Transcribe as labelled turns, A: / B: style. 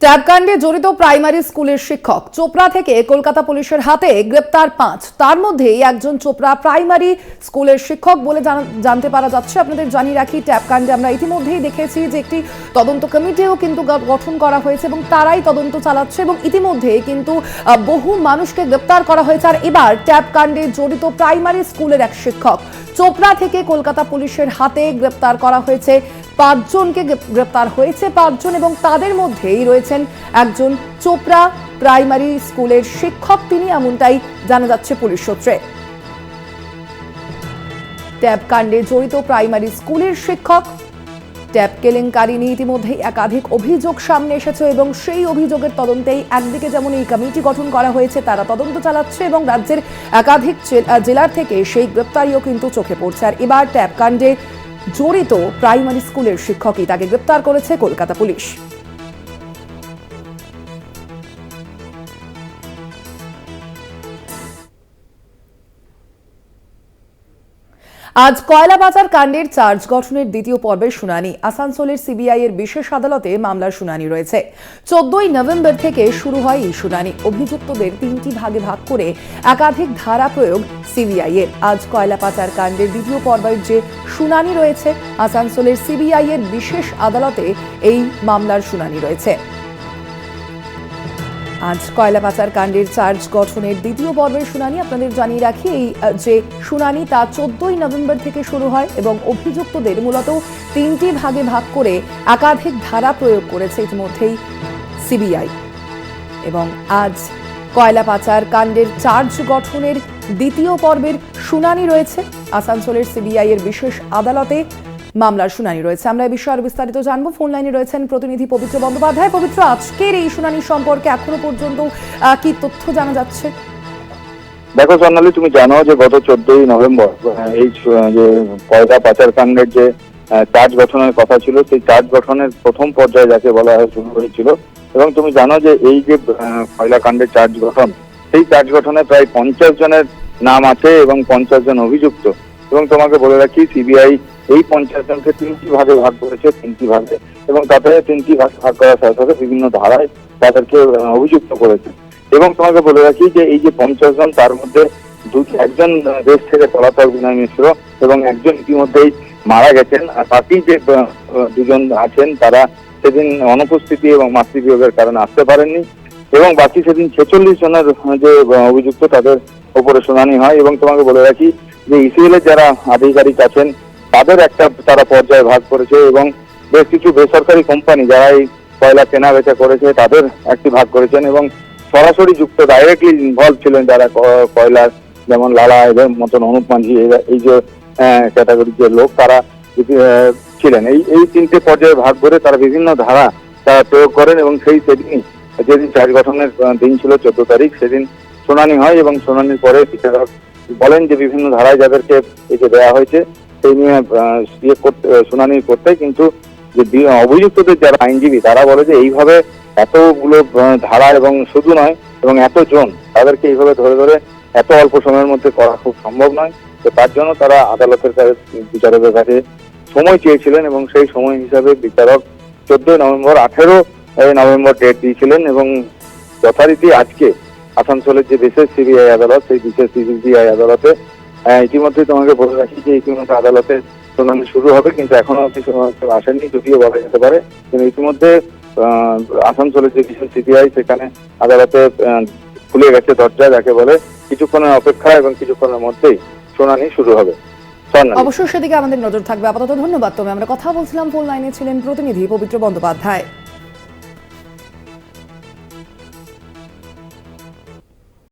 A: ট্যাবকাণ্ডে জড়িত প্রাইমারি স্কুলের শিক্ষক চোপড়া থেকে কলকাতা পুলিশের হাতে গ্রেপ্তার ৫। তার মধ্যেই একজন চোপড়া প্রাইমারি স্কুলের শিক্ষক বলে জানতে পারা যাচ্ছে। আপনাদের জানিয়ে রাখি, ট্যাবকাণ্ডে আমরা ইতিমধ্যেই দেখেছি যে একটি তদন্ত কমিটিও কিন্তু গঠন করা হয়েছে এবং তারাই তদন্ত চালাচ্ছে এবং ইতিমধ্যে কিন্তু বহু মানুষকে গ্রেপ্তার করা হয়েছে। আর এবার ট্যাবকাণ্ডে জড়িত প্রাইমারি স্কুলের এক শিক্ষক চোপড়া থেকে কলকাতা পুলিশের হাতে গ্রেপ্তার করা হয়েছে। ৫ জনকে গ্রেপ্তার হয়েছে ৫ জন এবং তাদের মধ্যেই রয়েছেন একজন চোপড়া প্রাইমারি স্কুলের শিক্ষক, তিনি এমনটাই জানা যাচ্ছে পুলিশ সূত্রে। ট্যাব কাণ্ডে জড়িত প্রাইমারি স্কুলের শিক্ষক, ট্যাব কেলেঙ্কারি নিয়ে ইতিমধ্যেই একাধিক অভিযোগ সামনে এসেছে এবং সেই অভিযোগের তদন্তেই একদিকে যেমন এই কমিটি গঠন করা হয়েছে, তারা তদন্ত চালাচ্ছে এবং রাজ্যের একাধিক জেলার থেকে সেই গ্রেপ্তারিও কিন্তু চোখে পড়ছে। আর এবার ট্যাব কাণ্ডে জড়িত প্রাইমারি স্কুলের শিক্ষকই, তাকে গ্রেপ্তার করেছে কলকাতা পুলিশ। আজ কয়লাবাজার কাণ্ডের চার্জ গঠনের দ্বিতীয় পর্বের শুনানি। আসানসোলের সিবিআই এর বিশেষ আদালতে মামলার শুনানি রয়েছে। 14ই নভেম্বর থেকে শুরু হয় এই শুনানি। অভিযুক্তদের 3টি ভাগে ভাগ করে একাধিক ধারা প্রয়োগ সিবিআই এর। আজ কয়লা পাচার কাণ্ডের দ্বিতীয় পর্বের যে শুনানি রয়েছে, আসানসোলের সিবিআই এর বিশেষ আদালতে এই মামলার শুনানি রয়েছে। আজ কয়লা পাচার কাণ্ডের চার্জ গঠনের দ্বিতীয় পর্বের শুনানি। আপনাদের জানিয়ে রাখি, এই যে শুনানি তা 14ই নভেম্বর থেকে শুরু হয় এবং অভিযুক্তদের মূলত 3টি ভাগে ভাগ করে একাধিক ধারা প্রয়োগ করেছে ইতিমধ্যেই সিবিআই। এবং আজ কয়লা পাচার কাণ্ডের চার্জ গঠনের দ্বিতীয় পর্বের শুনানি রয়েছে। আসানসোলের সিবিআই এর বিশেষ আদালতে মামলার শুনানি রয়েছে। আমরা এই বিষয়ে আরো বিস্তারিত জানবো। ফোন লাইনে রয়েছেন প্রতিনিধি পবিত্র বন্দ্যোপাধ্যায়। পবিত্র, আজকের এই শুনানি সম্পর্কে এখনো পর্যন্ত কি তথ্য জানা যাচ্ছে?
B: দেখো সোনালী, তুমি জানো যে গত 14ই নভেম্বর এই যে কয়লা পাচার কাণ্ডের যে চার্জ গঠনের কথা ছিল, সেই চার্জ গঠনের প্রথম পর্যায়ে যাকে বলা হয় শুরু হয়েছিল। এবং তুমি জানো যে এই যে কয়লা কাণ্ডের চার্জ গঠন, সেই চার্জ গঠনে প্রায় 50 জনের নাম আছে এবং 50 জন অভিযুক্ত। এবং তোমাকে বলে রাখি, সিবিআই এই 50 জনকে 3টি ভাগে ভাগ করেছে, 3টি ভাগে, এবং তাদের 3টি ভাগ করার সাথে সাথে বিভিন্ন ধারায় তাদেরকে অভিযুক্ত করেছে। এবং তোমাকে বলে রাখি যে এই যে 50 জন, তার মধ্যে একজন দেশ থেকে পলাতক বিনয় মিশ্র এবং একজন ইতিমধ্যেই মারা গেছেন। আর বাকি যে 2 জন আছেন তারা সেদিন অনুপস্থিতি এবং মাতৃবিয়োগের কারণে আসতে পারেননি। এবং বাকি সেদিন 46 জনের যে অভিযুক্ত, তাদের উপরে শুনানি হয়। এবং তোমাকে বলে রাখি যে ইসিএল এর যারা আধিকারিক আছেন তাদের একটা তারা পর্যায়ে ভাগ করেছে এবং বেশ কিছু বেসরকারি কোম্পানি যারা এই কয়লা কেনা বেচা করেছে তাদের একটি ভাগ করেছেন। এবং সরাসরি যুক্ত, ডাইরেক্টলি ইনভলভ ছিলেন যারা কয়লার, যেমন লালা এদের মতন, অনুপ মাঝি, এই যে ক্যাটাগরির যে লোক তারা ছিলেন। এই 3টে পর্যায়ে ভাগ করে তারা বিভিন্ন ধারা তারা প্রয়োগ করেন। এবং সেদিনই, যেদিন চার্জ গঠনের দিন ছিল 14 তারিখ, সেদিন শুনানি হয়। এবং শুনানির পরে বিচারক বলেন যে বিভিন্ন ধারায় যাদেরকে এই যে দেওয়া হয়েছে সেই নিয়ে শুনানি করতে, কিন্তু যে অভিযুক্তদের যারা আইনজীবী তারা বলে যে এইভাবে এতগুলো ধারা এবং শুধু নয় এবং এতজন তাদেরকে এইভাবে ধরে ধরে এত অল্প সময়ের মধ্যে করা খুব সম্ভব নয়। তো তার জন্য তারা আদালতের কাছে, বিচারকের কাছে সময় চেয়েছিলেন এবং সেই সময় হিসাবে বিচারক 14ই নভেম্বর, 18 নভেম্বর ডেট দিয়েছিলেন। এবং যথারীতি আজকে আসানসোলের যে বিশেষ সিবিআই আদালত, সেই বিশেষ সিবিআই আদালতে ইতিমধ্যে তোমাকে বলে রাখি যে ইতিমধ্যে আদালতে শুনানি শুরু হবে, কিন্তু এখনো আসেনি, যদিও বলা যেতে পারে। কিন্তু ইতিমধ্যে আসানসোলের যে বিশেষ সিবিআই, সেখানে আদালতে খুলে গেছে দরজা, যাকে বলে কিছুক্ষণের অপেক্ষা এবং কিছুক্ষণের মধ্যেই শুনানি শুরু হবে।
A: অবশ্যই সেদিকে আমাদের নজর থাকবে। আপাতত ধন্যবাদ। তবে আমরা কথা বলছিলাম, ফোন লাইনে ছিলেন প্রতিনিধি পবিত্র বন্দ্যোপাধ্যায়।